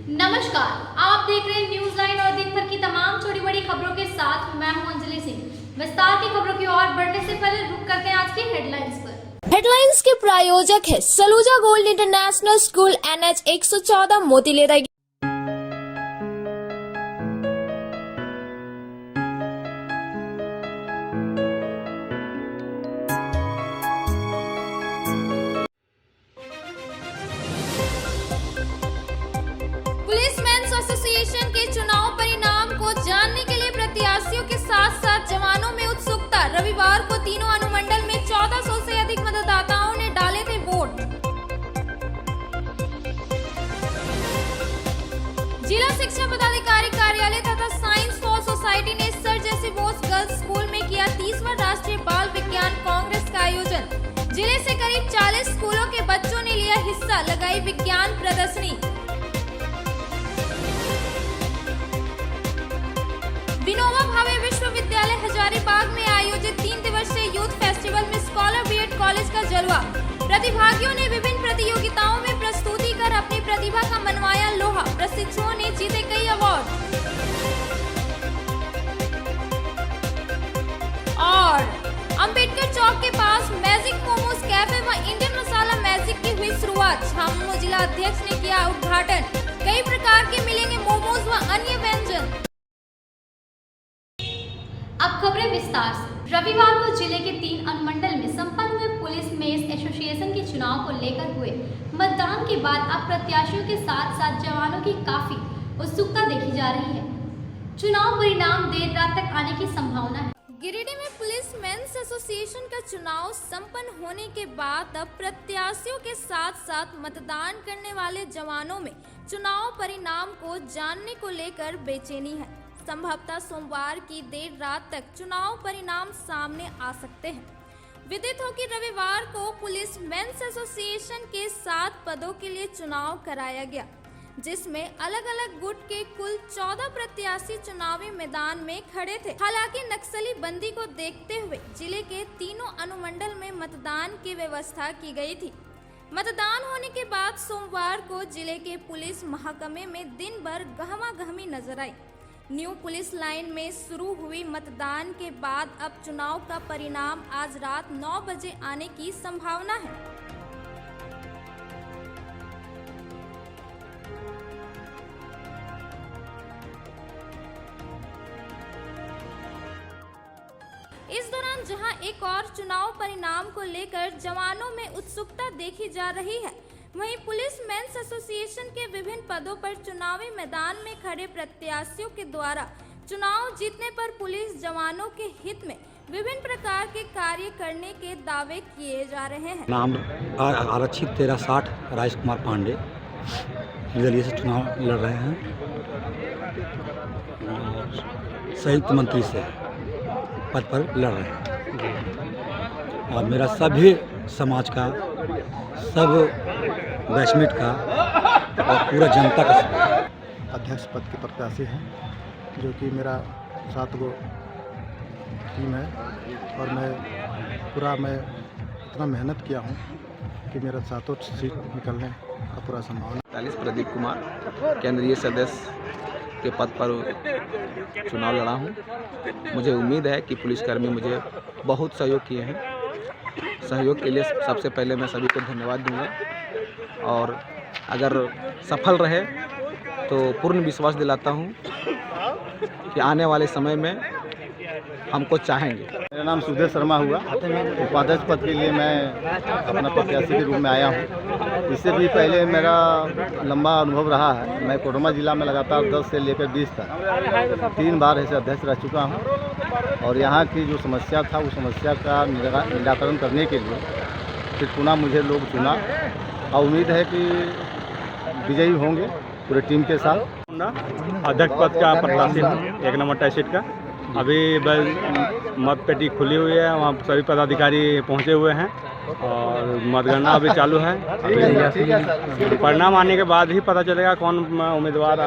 नमस्कार, आप देख रहे हैं न्यूज लाइन और दिन भर की तमाम छोटी बड़ी खबरों के साथ मैं हूं अंजलि सिंह। विस्तार की खबरों की ओर बढ़ने से पहले रुक करते हैं आज की हेडलाइंस पर। हेडलाइंस के प्रायोजक है Saluja gold international school NH 114 Motilera. Policemen's association के चुनाव परिणाम को जानने के लिए प्रत्याशियों के साथ साथ जवानों में उत्सुकता। रविवार को तीनों अनुमंडल में 1400 से अधिक मतदाताओं ने डाले थे वोट। जिला शिक्षा पदाधिकारी कार्यालय तथा साइंस फॉर सोसाइटी ने सर जैसी बोस गर्ल्स स्कूल में किया 30वां राष्ट्रीय बाल विज्ञान कांग्रेस का आयोजन। जिले से करीब 40 स्कूलों के बच्चों ने लिया हिस्सा, लगाई विज्ञान प्रदर्शनी। विनोबा भावे विश्वविद्यालय हजारीबाग में आयोजित 3 दिवसीय यूथ फेस्टिवल में स्कॉलर बीएड कॉलेज का जलवा। प्रतिभागियों ने विभिन्न प्रतियोगिताओं में प्रस्तुति कर अपनी प्रतिभा का मनवाया लोहा। प्रशिक्षुओं ने जीते कई अवार्ड। और अंबेडकर चौक के पास मैजिक मोमोज कैफे व इंडियन मसाला मैजिक की हुई शुरुआत। झामुमो जिला अध्यक्ष ने किया उद्घाटन। कई प्रकार के मिलेंगे मोमोज व अन्य व्यंजन। अब खबरें विस्तार से। रविवार को जिले के 3 अनुमंडल में संपन्न हुए पुलिस मेंस एसोसिएशन के चुनाव को लेकर हुए मतदान के बाद अब प्रत्याशियों के साथ साथ जवानों की काफी उत्सुकता देखी जा रही है। चुनाव परिणाम देर रात तक आने की संभावना है। गिरिडीह में पुलिस मेंस एसोसिएशन का चुनाव संपन्न होने के बाद अब प्रत्याशियों के साथ साथ मतदान करने वाले जवानों में चुनाव परिणाम को जानने को लेकर बेचैनी है। संभवतः सोमवार की देर रात तक चुनाव परिणाम सामने आ सकते हैं। विदित हो कि रविवार को पुलिस मेंस एसोसिएशन के 7 पदों के लिए चुनाव कराया गया, जिसमें अलग अलग गुट के कुल 14 प्रत्याशी चुनावी मैदान में खड़े थे। हालांकि नक्सली बंदी को देखते हुए जिले के तीनों अनुमंडल में मतदान की व्यवस्था की गई थी। मतदान होने के बाद सोमवार को जिले के पुलिस महकमे में दिन भर गहमागहमी नजर आई। न्यू पुलिस लाइन में शुरू हुई मतदान के बाद अब चुनाव का परिणाम आज रात 9 बजे आने की संभावना है। इस दौरान जहां एक और चुनाव परिणाम को लेकर जवानों में उत्सुकता देखी जा रही है, वहीं पुलिस मेंस एसोसिएशन के विभिन्न पदों पर चुनावी मैदान में खड़े प्रत्याशियों के द्वारा चुनाव जीतने पर पुलिस जवानों के हित में विभिन्न प्रकार के कार्य करने के दावे किए जा रहे हैं। नाम आरक्षित 1360 राजेश कुमार पांडे निर्दलीय से चुनाव लड़ रहे हैं। संयुक्त मंत्री से पद पर लड़ रहे हैं और मेरा सभी समाज का, सब बैचमेट का और पूरा जनता का अध्यक्ष पद के प्रत्याशी हैं, जो कि मेरा 7 गो टीम है और मैं इतना मेहनत किया हूँ कि मेरा 7 सीट निकलने का पूरा संभावना। 40 प्रदीप कुमार केंद्रीय सदस्य के पद पर चुनाव लड़ा हूँ। मुझे उम्मीद है कि पुलिसकर्मी मुझे बहुत सहयोग किए हैं। सहयोग के लिए सबसे पहले मैं सभी को धन्यवाद दूंगा और अगर सफल रहे तो पूर्ण विश्वास दिलाता हूं कि आने वाले समय में हमको चाहेंगे। मेरा नाम सुधीर शर्मा हुआ। उपाध्यक्ष पद के लिए मैं अपना प्रत्याशी के रूप में आया हूं। इससे भी पहले मेरा लंबा अनुभव रहा है। मैं कोडरमा जिला में लगातार 10 से लेकर 20 तक 3 बार ऐसे अध्यक्ष रह चुका हूं और यहाँ की जो समस्या था उस समस्या का निराकरण करने के लिए फिर पुनः मुझे लोग चुना और उम्मीद है कि विजयी होंगे पूरे टीम के साथ। अध्यक्ष पद का प्रत्याशी हूँ 1 नंबर टाई सीट का। अभी बस मत पेटी खुली हुई है, वहाँ सभी पदाधिकारी पहुँचे हुए हैं और मतगणना अभी चालू है। अभी परिणाम आने के बाद ही पता चलेगा कौन उम्मीदवार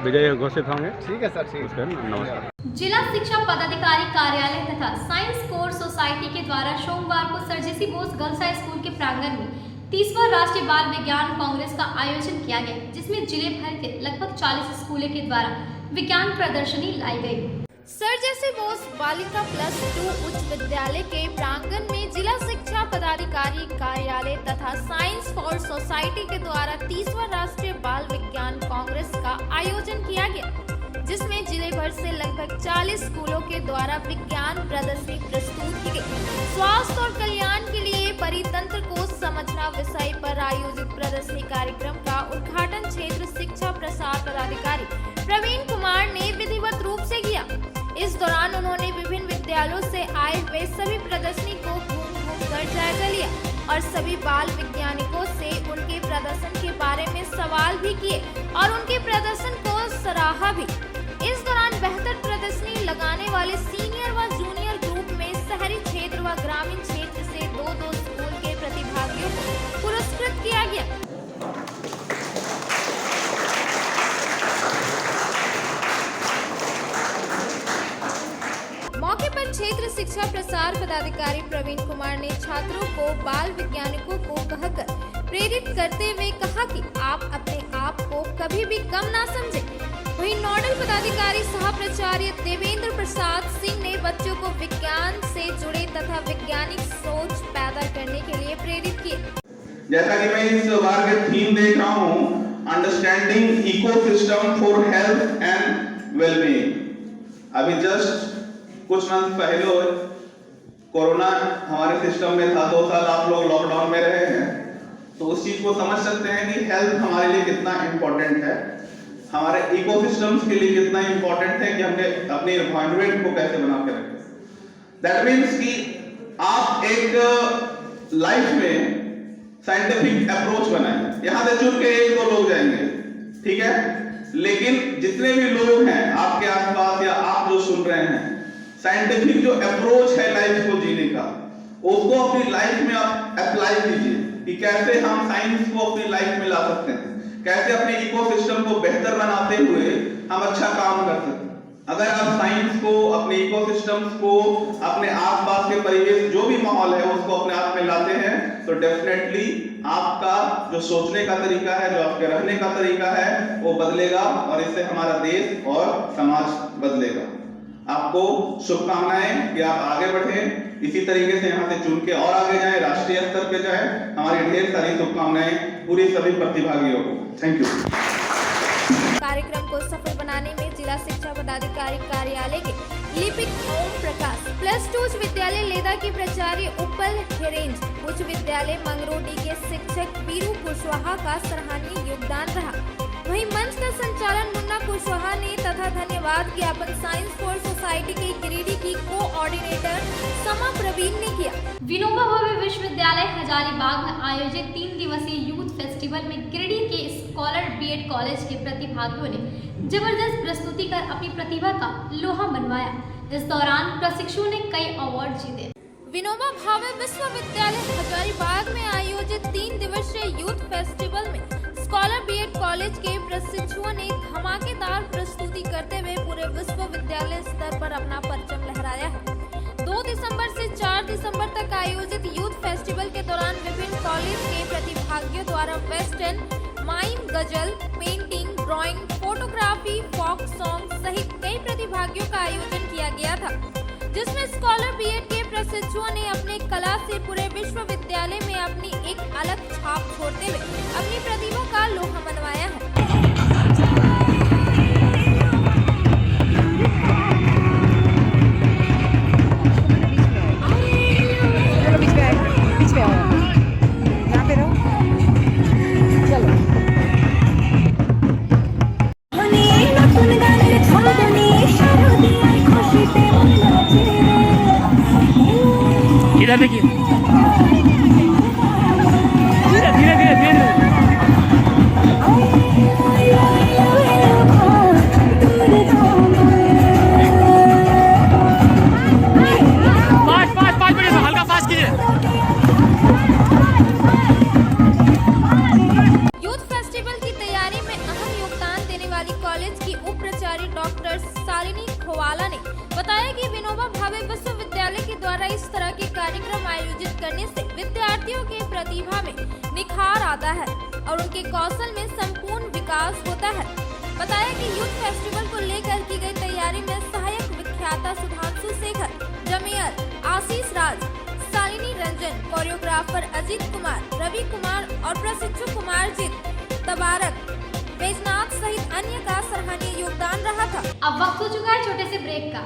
विजयी घोषित होंगे। ठीक है सर, ठीक है। नमस्कार। जिला शिक्षा पदाधिकारी कार्यालय तथा साइंस फॉर सोसाइटी के द्वारा सोमवार को सर जैसी बोस गर्ल्स हाई स्कूल के प्रांगण में 30वां राष्ट्रीय बाल विज्ञान कांग्रेस का आयोजन किया गया, जिसमें जिले भर के लगभग 40 स्कूलों के द्वारा विज्ञान प्रदर्शनी लाई गई। सर जैसे बोस बालिका +2 उच्च विद्यालय के प्रांगण में जिला शिक्षा पदाधिकारी कार्यालय तथा साइंस फॉर सोसाइटी के द्वारा 30वां राष्ट्रीय बाल विज्ञान कांग्रेस का आयोजन किया गया, जिसमें जिले भर से लगभग 40 स्कूलों के द्वारा विज्ञान प्रदर्शनी प्रस्तुत की गई। स्वास्थ्य और कल्याण के लिए परितंत्र को समझना विषय पर आयोजित प्रदर्शनी कार्यक्रम का उद्घाटन क्षेत्र शिक्षा प्रसार पदाधिकारी प्रवीण कुमार ने विधिवत रूप से किया। इस दौरान उन्होंने विभिन्न विद्यालयों से आए हुए सभी प्रदर्शनी को घूम कर जायजा लिया और सभी बाल वैज्ञानिकों से उनके प्रदर्शन के बारे में सवाल भी किए और उनके प्रदर्शन को सराहा भी। इस दौरान बेहतर प्रदर्शनी लगाने वाले सीनियर व जूनियर ग्रुप में शहरी क्षेत्र व ग्रामीण क्षेत्र से 2-2 स्कूल के प्रतिभागियों को पुरस्कृत किया गया। मौके पर क्षेत्र शिक्षा प्रसार पदाधिकारी प्रवीण कुमार ने छात्रों को बाल वैज्ञानिकों को कहकर प्रेरित करते हुए कहा कि आप अपने आप को कभी भी कम ना समझें। वहीं नोडल पदाधिकारी सह प्राचार्य देवेंद्र प्रसाद सिंह ने बच्चों को विज्ञान से जुड़े तथा वैज्ञानिक सोच पैदा करने के लिए प्रेरित किए। जैसा कि मैं इस बार के थीम देख रहा हूँ, understanding ecosystem for health and wellbeing. अभी जस्ट कुछ मंथ पहले कोरोना हमारे सिस्टम में था, 2 साल आप लोग लॉकडाउन में रहे हैं, तो उस चीज को समझ सकते हैं कि हेल्थ हमारे लिए कितना इम्पोर्टेंट है, हमारे इकोसिस्टम्स के लिए कितना इम्पोर्टेंट है कि हमने अपने एनवायरनमेंट को कैसे बना के रखें। दैट मीन्स कि आप एक लाइफ में साइंटिफिक अप्रोच बनाएं। यहाँ से चुन के 1-2 लोग जाएंगे, ठीक है, लेकिन जितने भी लोग हैं आपके आसपास या आप जो सुन रहे हैं, साइंटिफिक जो अप्रोच है लाइफ को जीने का, उसको अपनी लाइफ में आप अप्लाई कीजिए कि कैसे हम साइंस को अपनी लाइफ में ला सकते हैं, कैसे अपने इकोसिस्टम को बेहतर बनाते हुए हम अच्छा काम कर सकते हैं। अगर आप साइंस को, अपने इकोसिस्टम्स को, अपने आसपास के परिवेश जो भी माहौल है उसको अपने आप में लाते हैं, तो डेफिनेटली आपका जो सोचने का तरीका है, जो आपके रहने का तरीका है, वो बदलेगा और इससे हमारा देश और समाज बदलेगा। आपको शुभकामनाएं कि आप आगे बढ़ें, इसी तरीके से यहाँ से चुन के और आगे जाएं, राष्ट्रीय स्तर पे जाएं। हमारी ढेर सारी शुभकामनाएं पूरी सभी प्रतिभागियों को। Thank you. कार्यक्रम को सफल बनाने में जिला शिक्षा पदाधिकारी कार्यालय के लिपिक ओम प्रकाश, +2 उच्च विद्यालय लेदा के प्राचार्य उपल हेरेंज, उच्च विद्यालय मंगरोटी के शिक्षक बीरू कुशवाहा का सराहनीय योगदान रहा। वहीं मंच का संचालन मुन्ना कुशवाहा ने तथा धन्यवाद ज्ञापन साइंस फॉर सोसाइटी के गिरिडीह की कोऑर्डिनेटर समा प्रवीण ने किया। विनोबा भावे विश्वविद्यालय हजारीबाग में आयोजित 3 दिवसीय यूथ फेस्टिवल में गिरिडीह के स्कॉलर बीएड कॉलेज के प्रतिभागियों ने जबरदस्त प्रस्तुति कर अपनी प्रतिभा का लोहा मनवाया। इस दौरान प्रशिक्षुओं ने कई अवार्ड जीते। विनोबा भावे विश्वविद्यालय हजारीबाग में आयोजित 3 दिवसीय यूथ फेस्टिवल में स्कॉलर बीएड कॉलेज के प्रशिक्षुओं ने धमाकेदार प्रस्तुति करते हुए पूरे विश्वविद्यालय स्तर पर अपना परचम लहराया है। 2 दिसंबर से 4 दिसंबर तक आयोजित यूथ फेस्टिवल के दौरान विभिन्न कॉलेज के प्रतिभागियों द्वारा वेस्टर्न, माइम, गजल, painting, drawing, photography, folk song सहित कई प्रतिभागियों का आयोजन किया गया था, जिसमें स्कॉलर बीएड के प्रशिक्षुओं ने अपने कला से पूरे विश्वविद्यालय में अपनी एक अलग छाप छोड़ते हुए अपनी प्रतिभा का लोहा मनवाया है। इधर देखिए, धीरे धीरे धीरे धीरे। फास्ट बढ़िए, हल्का फास्ट कीजिए। यूथ फेस्टिवल की तैयारी में अहम योगदान देने वाली कॉलेज की उप प्राचार्य डॉक्टर शालिनी खोवाला ने बताया कि विनोबा भावे विश्वविद्यालय के द्वारा इस तरह के कार्यक्रम आयोजित करने से विद्यार्थियों के प्रतिभा में निखार आता है और उनके कौशल में संपूर्ण विकास होता है। बताया कि यूथ फेस्टिवल को लेकर की गई तैयारी में सहायक विख्याता सुधांशु शेखर, जमेयर आशीष राज, शालिनी रंजन, कोरियोग्राफर अजीत कुमार, रवि कुमार और प्रशिक्षु कुमारजीत तबारक, बैजनाथ सहित अन्य का सराहनीय योगदान रहा था। अब वक्त हो चुका है छोटे से ब्रेक का।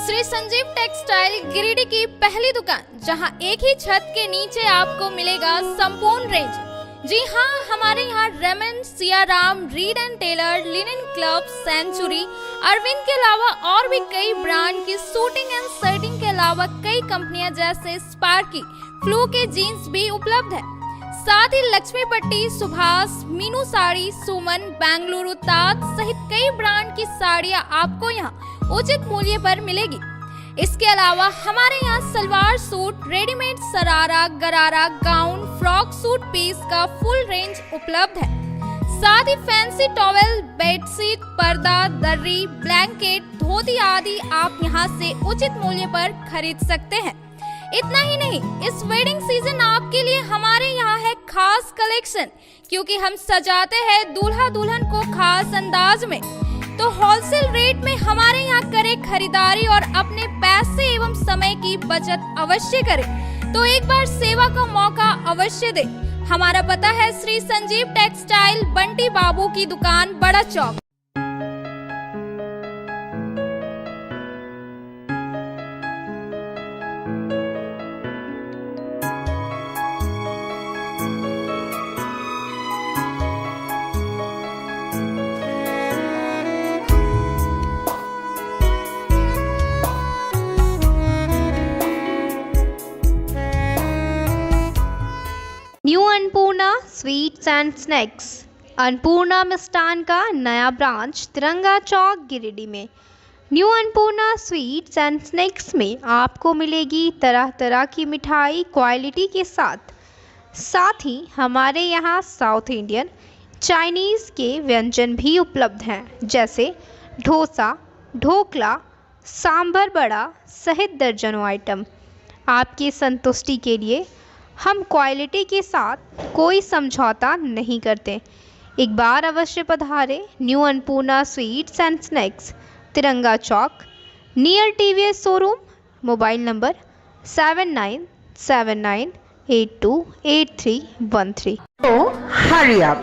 श्री संजीव टेक्सटाइल गिरिडीह की पहली दुकान, जहां एक ही छत के नीचे आपको मिलेगा संपूर्ण रेंज। जी हां, हमारे यहाँ Raymond, Siyaram, Reid and Taylor, Linen Club, Century, Arvind के अलावा और भी कई ब्रांड की सूटिंग एंड शर्टिंग के अलावा कई कंपनियां जैसे स्पार्की, फ्लू के जीन्स भी उपलब्ध है। साथ ही लक्ष्मी पट्टी, सुभाष, मीनू साड़ी, सुमन, बेंगलुरु ताज सहित कई ब्रांड की साड़ियां आपको यहाँ उचित मूल्य पर मिलेगी। इसके अलावा हमारे यहाँ सलवार सूट, रेडीमेड सरारा, गरारा, गाउन, फ्रॉक सूट पीस का फुल रेंज उपलब्ध है। साथ ही फैंसी टॉवेल, बेडशीट, पर्दा, दर्री, ब्लैंकेट, धोती आदि आप यहाँ से उचित मूल्य पर खरीद सकते हैं। इतना ही नहीं, इस वेडिंग सीजन आपके लिए हमारे यहाँ है खास कलेक्शन, क्योंकि हम सजाते हैं दूल्हा दुल्हन को खास अंदाज में। तो होलसेल रेट में हमारे यहाँ करें खरीदारी और अपने पैसे एवं समय की बचत अवश्य करें। तो एक बार सेवा का मौका अवश्य दें। हमारा पता है श्री संजीव टेक्सटाइल, बंटी बाबू की दुकान, Bada Chowk. New Annapurna sweets and snacks. Annapurna Mishthan का नया ब्रांच तिरंगा चौक गिरिडीह में। New Annapurna sweets and snacks में आपको मिलेगी तरह तरह की मिठाई क्वालिटी के साथ ही हमारे यहाँ साउथ इंडियन, चाइनीज़ के व्यंजन भी उपलब्ध हैं, जैसे डोसा, ढोकला, सांभर बड़ा सहित दर्जनों आइटम। आपकी संतुष्टि के लिए हम क्वालिटी के साथ कोई समझौता नहीं करते। एक बार अवश्य पधारें new Annapurna sweets and snacks, Tiranga Chowk, near TVS showroom. Mobile number 7979828313। So, hurry up.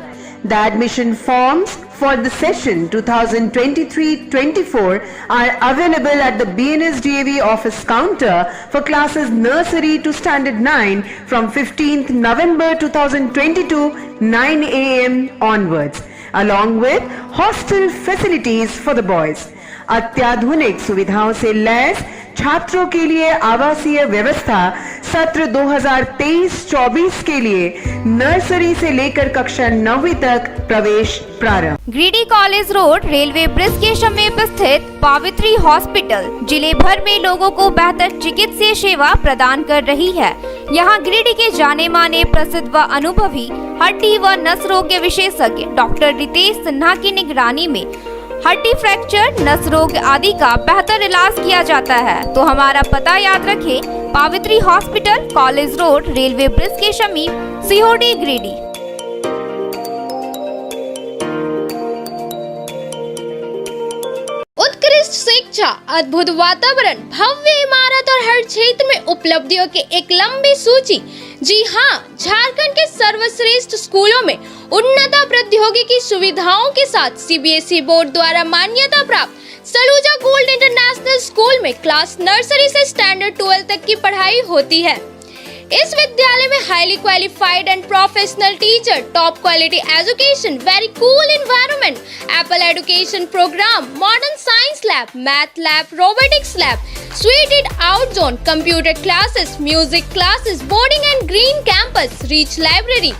The admission forms for the session 2023-24 are available at the BNSDAV office counter for classes nursery to standard 9 from 15th November 2022 9 AM onwards, along with hostel facilities for the boys. अत्याधुनिक सुविधाओं से lace छात्रों के लिए आवासीय व्यवस्था सत्र 2023-24 के लिए नर्सरी से लेकर कक्षा 9वीं तक प्रवेश प्रारंभ। Giridih college road railway bridge के समीप स्थित पावित्री हॉस्पिटल जिले भर में लोगों को बेहतर चिकित्सीय सेवा प्रदान कर रही है। यहाँ गिरिडीह के जाने माने प्रसिद्ध व अनुभवी हड्डी व नस रोग के विशेषज्ञ डॉक्टर रितेश सिन्हा की निगरानी में हड्डी फ्रैक्चर, नस रोग आदि का बेहतर इलाज किया जाता है। तो हमारा पता याद रखें, Pavitri hospital, college road, railway bridge के समीप, सीहोडी, गिरिडीह। उत्कृष्ट शिक्षा, अद्भुत वातावरण, भव्य इमारत और हर क्षेत्र में उपलब्धियों की एक लंबी सूची। जी हाँ, झारखंड के सर्वश्रेष्ठ स्कूलों में उन्नत प्रौद्योगिकी सुविधाओं के साथ सीबीएसई बोर्ड द्वारा मान्यता प्राप्त सलूजा गोल्ड इंटरनेशनल स्कूल में क्लास नर्सरी से स्टैंडर्ड 12 तक की पढ़ाई होती है। इस विद्यालय में highly qualified and professional teacher, top quality education, very cool environment, Apple education program, modern science lab, math lab, robotics lab, suited out zone, computer classes, music classes, boarding and green campus, rich library,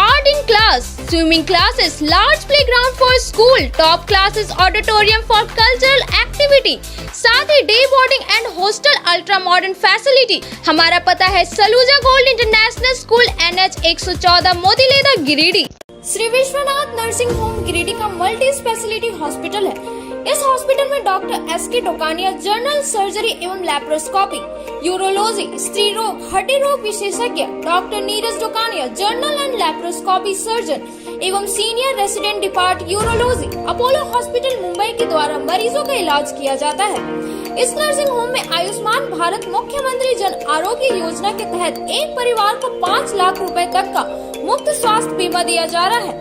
art in class, swimming classes, large playground for school, top classes, auditorium for cultural activity, साथ ही day boarding and hostel ultra modern facility. हमारा पता है Saluja gold international school, NH 114, Motileda, Giridih. Shri Vishwanath nursing home Giridih का multi speciality hospital है। इस hospital में doctor SK Tokania general surgery एवं लैप्रोस्कोपी, यूरोलॉजी, स्त्री रोग, हड्डी रोग विशेषज्ञ doctor Neeraj Dokania, general and laparoscopy surgeon एवं senior resident depart urology, Apollo hospital Mumbai के द्वारा मरीजों का इलाज किया जाता है। इस नर्सिंग होम में आयुष्मान भारत मुख्यमंत्री जन आरोग्य योजना के तहत एक परिवार को 5 लाख रुपए तक का मुफ्त स्वास्थ्य बीमा दिया जा रहा है।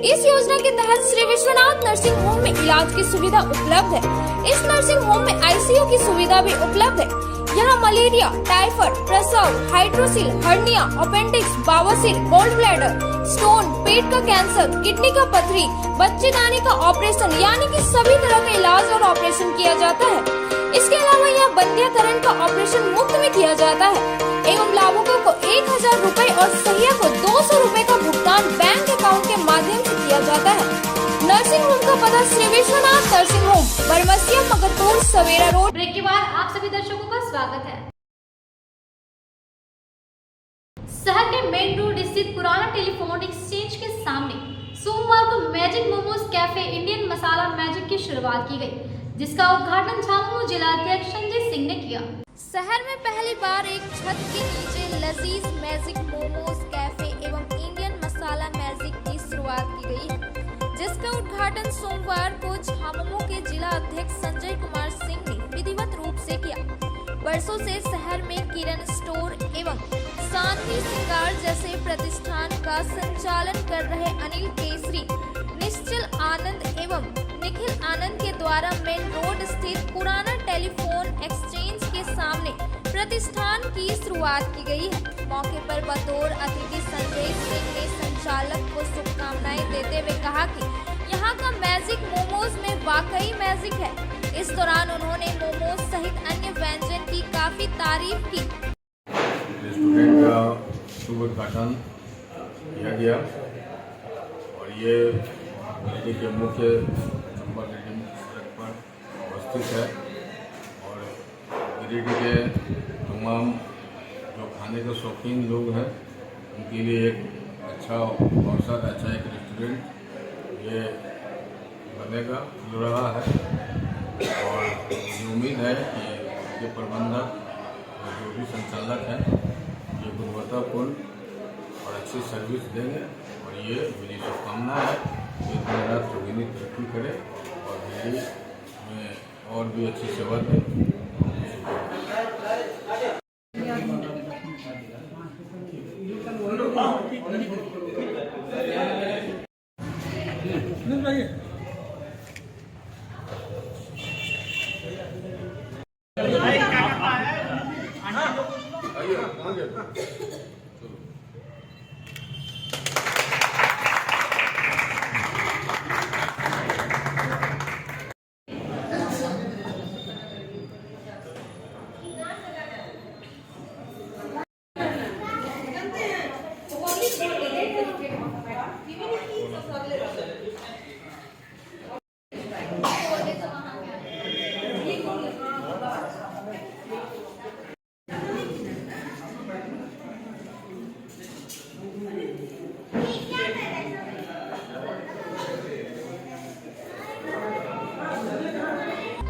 इस योजना के तहत श्री विश्वनाथ नर्सिंग होम में इलाज की सुविधा उपलब्ध है। इस नर्सिंग होम में आईसीयू की सुविधा भी उपलब्ध है। यहाँ मलेरिया, टाइफाइड, प्रसव, हाइड्रोसिल, हर्निया, अपेंडिक्स, बवासीर, गोल्ड ब्लैडर, स्टोन, पेट का कैंसर, किडनी का पथरी, बच्चेदानी का ऑपरेशन यानी कि सभी तरह का इलाज और ऑपरेशन किया जाता है। इसके अलावा यहाँ बंध्याकरण का ऑपरेशन मुफ्त में किया जाता है एवं लाभुकों को 1000 रुपए और सहिया को 200 रुपए का भुगतान बैंक अकाउंट के माध्यम से किया जाता है। नर्सिंग होम का पता श्री विश्वनाथ नर्सिंग होम, बरमसिया, मगरपुर, सवेरा रोड। ब्रेक के बाद आप सभी दर्शकों का स्वागत है। शहर के मेन रोड स्थित पुराना टेलीफोन एक्सचेंज के सामने सोमवार को मैजिक मोमोज कैफे इंडियन मसाला मैजिक की शुरुआत की गई, जिसका उद्घाटन झामुमो जिलाध्यक्ष संजय सिंह ने किया। शहर में पहली बार एक छत के नीचे लजीज मैजिक मोमोज कैफे एवं इंडियन मसाला मैजिक की शुरुआत की गई है, जिसका उद्घाटन सोमवार को झामुमो के जिला अध्यक्ष संजय कुमार सिंह ने विधिवत रूप से किया। वर्षों से शहर में किरण स्टोर एवं शांति श्रृंगार जैसे प्रतिष्ठान का संचालन कर रहे अनिल केसरी, निश्चल आनंद एवं निखिल आनंद के द्वारा मेन रोड स्थित पुराना टेलीफोन एक्सचेंज के सामने प्रतिष्ठान की शुरुआत की गई है। मौके पर बतौर अतिथि संजय सिंह ने संचालक को शुभकामनाएं देते हुए कहा कि यहाँ का मैजिक मोमोज में वाकई मैजिक है। इस दौरान उन्होंने मोमोज सहित अन्य व्यंजन की काफी तारीफ की। रेस्टोरेंट का शुभ उद्घाटन किया गया और ये दिल्ली के मुख्य चंबा बिल्डिंग सड़क पर अवस्थित है और गिरिडीह के तमाम जो खाने के शौकीन लोग हैं उनके लिए एक अच्छा अवसर, अच्छा एक रेस्टोरेंट ये बनेगा, खुल रहा है और मुझे उम्मीद है कि ये प्रबंधक जो भी संचालक हैं ये गुणवत्तापूर्ण और अच्छी सर्विस देंगे और ये मेरी शुभकामना है कि दिन रात चौगुनी तरक्की करे और दिल्ली में और भी अच्छी सेवा दें।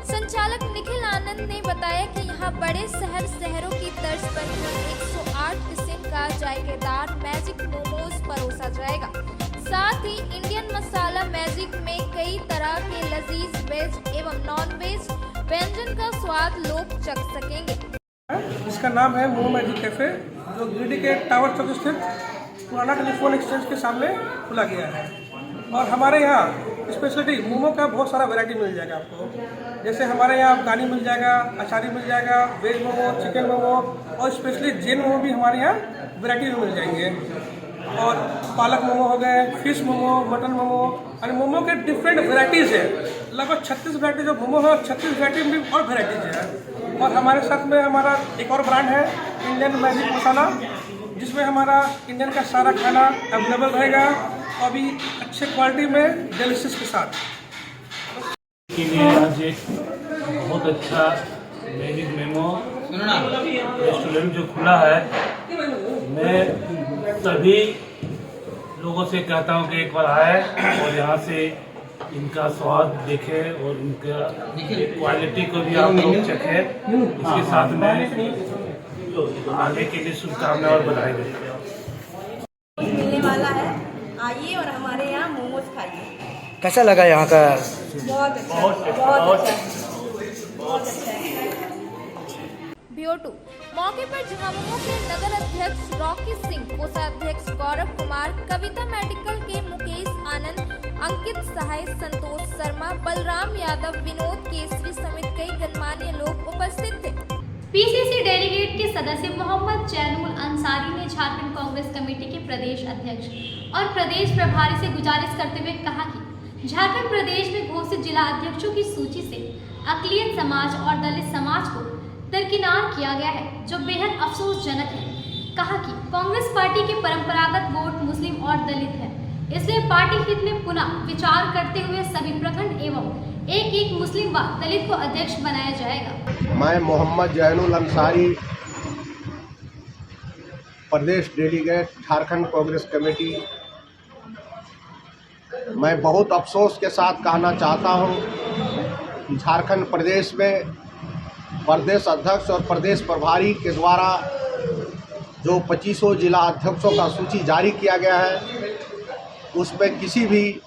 संचालक निखिल आनंद ने बताया कि यहाँ बड़े शहरों की तर्ज पर ही 108 किस्म का जायकेदार मैजिक मोमोज परोसा जाएगा। साथ ही इंडियन मसाला मैजिक में कई तरह के लजीज वेज एवं नॉन वेज व्यंजन का स्वाद लोग चख सकेंगे। इसका नाम है मोमो मैजिक कैफे, जो गिरिडीह के टावर चौक स्थित पुराना टेलीफोन एक्सचेंज के सामने खुला गया है। और हमारे यहाँ स्पेशलिटी मोमो का बहुत सारा वैरायटी मिल जाएगा आपको। जैसे हमारे यहाँ अफगानी मिल जाएगा, अचारी मिल जाएगा, वेज मोमो, चिकन मोमो और स्पेशली जैन मोमो भी हमारे यहाँ वैरायटी में मिल जाएंगे। और पालक मोमो हो गए, फिश मोमो, मटन मोमो और मोमो के डिफरेंट वैरायटीज़ है। लगभग 36 वैरायटी जो मोमो है, 36 वैरायटी में भी और वैरायटीज़ है। और हमारे साथ में हमारा एक और ब्रांड है इंडियन मैजिक मसाला, जिसमें हमारा इंडियन का सारा खाना अवेलेबल रहेगा और भी अच्छे क्वालिटी में डिलीशियस के साथ। के लिए आज एक बहुत अच्छा मैजिक मोमो रेस्टोरेंट जो खुला है, मैं सभी लोगों से कहता हूं कि एक बार आए और यहाँ से इनका स्वाद देखें और इनका क्वालिटी को भी आप लोग चखें। इसके साथ में आगे के लिए शुभकामनाएं और बधाई देते हैं। मिलने वाला है, आइए और हमारे यहाँ मोमोज खाइए। कैसा लगा यहाँ का? बहुत अच्छा, बहुत अच्छा है। ब्यूरो 2 मौके पर झामुमो के नगर अध्यक्ष रॉकी सिंह, कोषाध्यक्ष गौरव कुमार, कविता मेडिकल के मुकेश आनंद, अंकित सहाय, संतोष शर्मा, बलराम यादव, विनोद केसरी समेत कई गणमान्य लोग उपस्थित थे। पीसीसी डेलीगेट के सदस्य मोहम्मद जैनुल अंसारी ने झारखंड कांग्रेस कमेटी के प्रदेश अध्यक्ष और प्रदेश प्रभारी से गुजारिश करते हुए कहा कि झारखंड प्रदेश में घोषित जिला अध्यक्षों की सूची से अकलियत समाज और दलित समाज को दरकिनार किया गया है, जो बेहद अफसोसजनक है। कहा कि कांग्रेस पार्टी के परंपरागत वोट मुस्लिम और दलित है, इसलिए पार्टी हित में पुनः विचार करते हुए सभी प्रखंड एवं एक मुस्लिम व दलित को अध्यक्ष बनाया जाएगा। मैं मोहम्मद जैनुल अंसारी, प्रदेश डेलीगेट झारखंड कांग्रेस कमेटी, मैं बहुत अफसोस के साथ कहना चाहता हूं कि झारखंड प्रदेश में प्रदेश अध्यक्ष और प्रदेश प्रभारी के द्वारा जो 25 जिला अध्यक्षों का सूची जारी किया गया है, उसमें किसी भी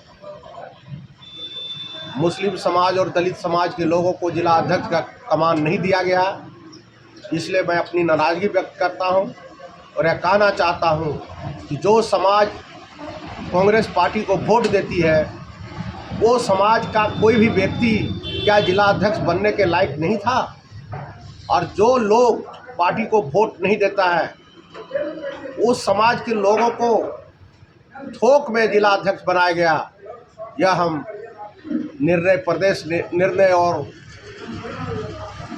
मुस्लिम समाज और दलित समाज के लोगों को जिला अध्यक्ष का कमान नहीं दिया गया। इसलिए मैं अपनी नाराज़गी व्यक्त करता हूं और यह कहना चाहता हूं कि जो समाज कांग्रेस पार्टी को वोट देती है, वो समाज का कोई भी व्यक्ति क्या जिला अध्यक्ष बनने के लायक नहीं था, और जो लोग पार्टी को वोट नहीं देता है, उस समाज के लोगों को थोक में जिला अध्यक्ष बनाया गया। यह हम प्रदेश निर्णय और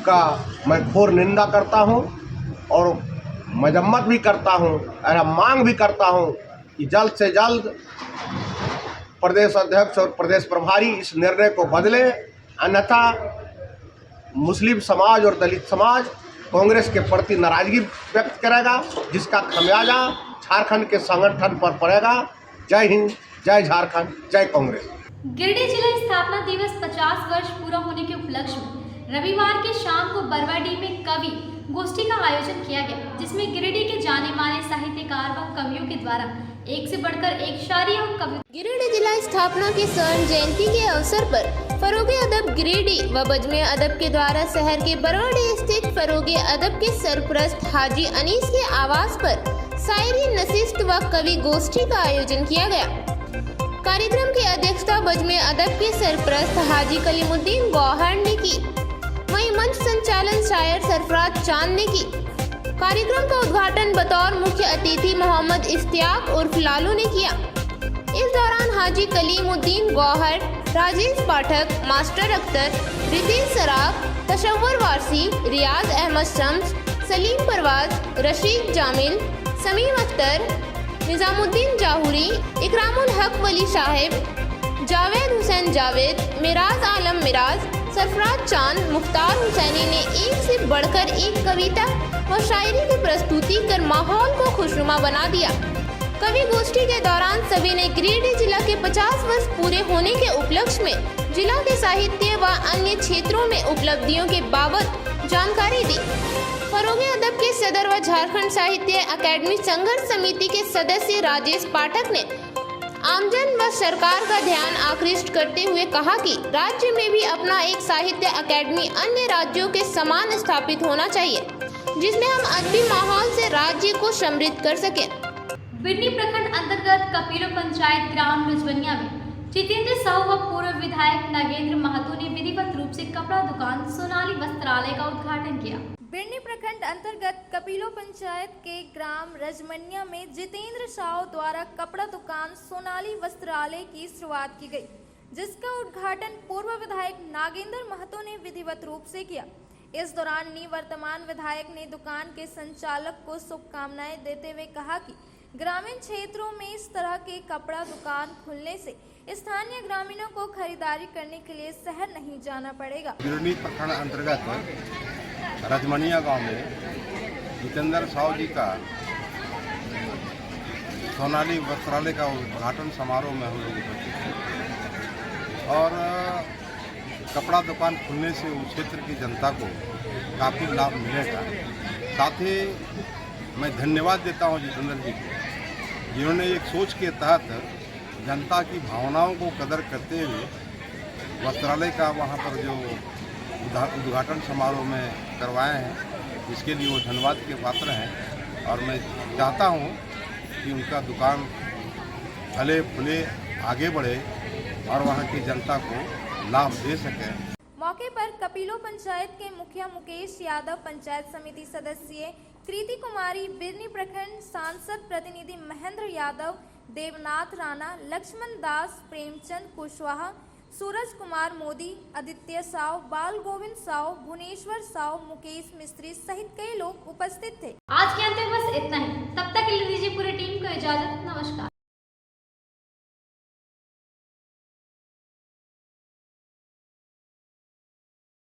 का मैं घोर निंदा करता हूं और मजम्मत भी करता हूं और मांग भी करता हूं कि जल्द से जल्द प्रदेश अध्यक्ष और प्रदेश प्रभारी इस निर्णय को बदले, अन्यथा मुस्लिम समाज और दलित समाज कांग्रेस के प्रति नाराजगी व्यक्त करेगा, जिसका खमियाजा झारखंड के संगठन पर पड़ेगा। जय हिंद, जय झारखंड, जय कांग्रेस। गिरिडीह जिला स्थापना दिवस 50 वर्ष पूरा होने के उपलक्ष्य में रविवार की शाम को बरवाडीह में कवि गोष्ठी का आयोजन किया गया, जिसमें गिरिडीह के जाने माने साहित्यकार व कवियों के द्वारा एक से बढ़कर एक शायरी एवं कविता। गिरिडीह जिला स्थापना के स्वर्ण जयंती के अवसर पर फरोगे अदब गिरिडीह व बजमे अदब के द्वारा शहर के बरवाडीह स्थित फरोगे अदब के सरप्रस्त हाजी अनीस के आवास पर शायरी, नशिस्त व कवि गोष्ठी का आयोजन किया गया। कार्यक्रम की अध्यक्षता बजमे अदब के सरप्रस्त हाजी कलीमुद्दीन गौहर ने की, वहीं मंच संचालन शायर सरफराज चांद ने की। कार्यक्रम का उद्घाटन बतौर मुख्य अतिथि मोहम्मद इश्तियाक उर्फ लालू ने किया। इस दौरान हाजी कलीमुद्दीन गौहर, राजेश पाठक, मास्टर अख्तर, रितेश सराफ, तशव्वुर वारसी, रियाज अहमद शम्स, सलीम परवाज, रशीद जामिल, समीम अख्तर, निजामुद्दीन जाहुरी, इकरामुल हक वली साहिब, जावेद हुसैन जावेद, मिराज आलम मिराज, सरफराज चांद, मुख्तार हुसैनी ने एक से बढ़कर एक कविता व शायरी की प्रस्तुति कर माहौल को खुशनुमा बना दिया। कवि गोष्ठी के दौरान सभी ने गिरिडीह जिला के 50 वर्ष पूरे होने के उपलक्ष्य में जिला के साहित्य व अन्य क्षेत्रों में उपलब्धियों के बाबत जानकारी दी। फरोगे अदब के सदर व झारखंड साहित्य अकादमी संघर्ष समिति के सदस्य राजेश पाठक ने आमजन व सरकार का ध्यान आकृष्ट करते हुए कहा कि राज्य में भी अपना एक साहित्य अकादमी अन्य राज्यों के समान स्थापित होना चाहिए, जिसमें हम अदबी माहौल से राज्य को समृद्ध कर सकें। बिरनी प्रखंड अंतर्गत कपिलो पंचायत ग्राम रजवनिया में जितेंद्र साहू व पूर्व विधायक नागेंद्र महतो ने विधिवत रूप से कपड़ा दुकान सोनाली वस्त्रालय का उद्घाटन किया। बिरनी प्रखंड अंतर्गत कपिलो पंचायत के ग्राम रजमनिया में जितेंद्र साहू द्वारा कपड़ा दुकान सोनाली वस्त्रालय की शुरुआत की गई, जिसका उद्घाटन पूर्व विधायक नागेंद्र महतो ने विधिवत रूप से किया। इस दौरान निवर्तमान विधायक ने दुकान के संचालक को शुभकामनाएं देते हुए कहा कि ग्रामीण क्षेत्रों में इस तरह के कपड़ा दुकान खुलने से स्थानीय ग्रामीणों को खरीदारी करने के लिए शहर नहीं जाना पड़ेगा। बिरनी प्रखंड अंतर्गत रजमनिया गांव में जितेंद्र साहू जी का सोनाली वस्त्रालय का उद्घाटन समारोह में हम लोग उपस्थित थे और कपड़ा दुकान खुलने से उस क्षेत्र की जनता को काफ़ी लाभ मिलेगा। साथ ही मैं धन्यवाद देता हूँ जितेंद्र जी को, जिन्होंने एक सोच के तहत जनता की भावनाओं को कदर करते हुए वस्त्रालय का वहाँ पर जो उद्घाटन समारोह में करवाए हैं, इसके लिए वो धन्यवाद के पात्र हैं। और मैं चाहता हूँ कि उनका दुकान फले फूले आगे बढ़े और वहाँ की जनता को लाभ दे सके। मौके पर कपिलो पंचायत के मुखिया मुकेश यादव, पंचायत समिति सदस्य कृति कुमारी, बिरनी प्रखंड सांसद प्रतिनिधि महेंद्र यादव, देवनाथ राणा, लक्ष्मण दास, प्रेमचंद कुशवाहा, सूरज कुमार मोदी, आदित्य साव, बाल गोविंद साव, भुवनेश्वर साव, मुकेश मिस्त्री सहित कई लोग उपस्थित थे। आज के अंत में बस इतना ही। तब तक के लिए दीजिए पूरी टीम को इजाजत। नमस्कार।